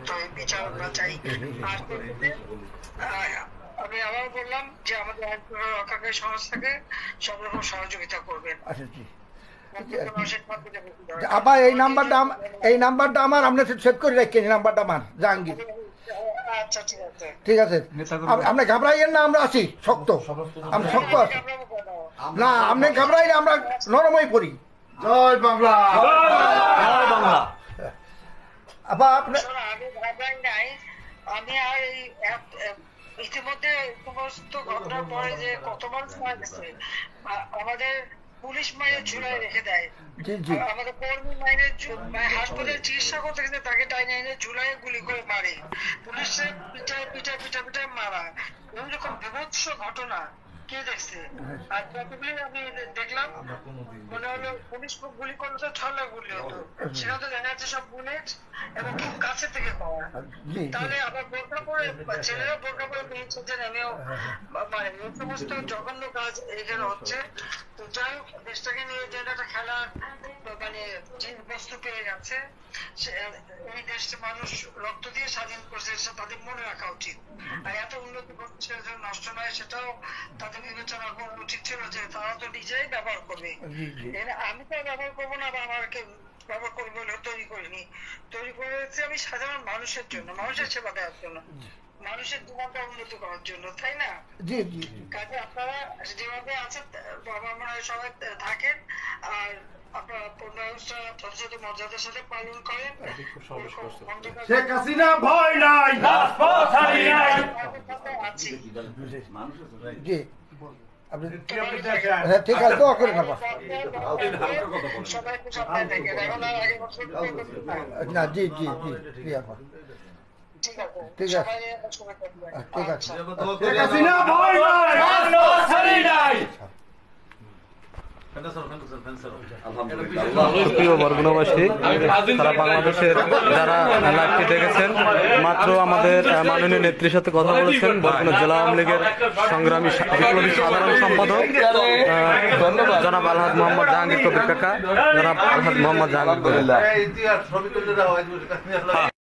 করতে হবে, বিচার আমরা চাই। আর আমি আবার বললাম যে আমাদের আইন রক্ষাকারী সংস্থাকে সব রকম সহযোগিতা করবেন। আবার এই নাম্বারটা আমার আপনি সেভ করে রাখেন, এই নাম্বারটা আমার জাহাঙ্গীর। আচ্ছা ঠিক আছে, ঠিক আছে, আপনি ঘাবড়াইয়েন না, আমরা আছি শক্ত, আমরা শক্ত আছি না, আপনি ঘাবড়াই না, আমরা নরমই পড়ি। জয় বাংলা, জয় বাংলা। আবার আপনি আমি ঘাবড়াই নাই, আমি আর এই ইতিমধ্যে সমস্ত ঘটনার পরে যে কত মানুষ মারা গেছে, আমাদের পুলিশ মায়ের ঝুলায় রেখে দেয়, আমাদের কর্মী মায়ের হাসপাতালে চিকিৎসা করতে গেছে তাকে টাইনে এনে ঝুলায় গুলি করে মারে, পুলিশের পিঠায় পিঠায় পিঠা পিঠায় মারা, এরকম বিভৎস ঘটনা কে দেখছে? আর যতগুলি আমি দেখলাম মনে হলো পুলিশ গুলি করলে তো ছলা গুলি হতো, সেটা তো দেখা যাচ্ছে সব বুলেট এবং খুব কাছে থেকে পাওয়া। তাহলে আবার বোরকা পরে ছেলেরা বোরকা পরে বেরিয়েছে, নেমেও মানে এই সমস্ত জঘন্য কাজ এখানে হচ্ছে। তো যাই হোক, দেশটাকে নিয়ে যে একটা খেলার মানে বস্তু পেয়ে গেছে, এই দেশটা মানুষ রক্ত দিয়ে স্বাধীন করছে, তাদের মনে রাখা উচিত। আর এত উন্নতি করছে নষ্ট নয়, সেটাও তাদের বিবেচনা করা উচিত ছিল যে তারা তো নিজেই ব্যবহার করবে। আমি তো ব্যবহার করবো না, বা আমাকে ব্যবহার করবো বলে তৈরি করিনি, তৈরি করেছি আমি সাধারণ মানুষের জন্য, মানুষের সেবা দেওয়ার জন্য, মানুষের জীবনটা উন্নতি করার জন্য, তাই না? কাজে আপনারা যেভাবে আছেন বাবা মনে হয় সবাই থাকেন, আর আপনারা পূর্ণাঙ্গটা যথাযথ মর্যাদার সাথে পালন করেন। শেখ হাসিনা ভয় নাই, আছি। ঠিক আছে, দোয়া করে নেবা। সবাই তো সামনে থেকে এখন আর আগে বছর না, জি জি জি জি আপা, ঠিক আছে, ঠিক আছে, ঠিক আছে। শেখ হাসিনা ভয় নাই। প্রিয় বরগুনাবাসী, সারা বাংলাদেশের যারা লাইভটি দেখেছেন, মাত্র আমাদের মাননীয় নেত্রীর সাথে কথা বলেছেন বরগুনা জেলা আওয়ামী লীগের সংগ্রামী বিপ্লবী সাধারণ সম্পাদক জনাব আলহাজ মোহাম্মদ জাহাঙ্গীর কবির কাকা, জনাব আলহাজ মোহাম্মদ জাহাঙ্গীর।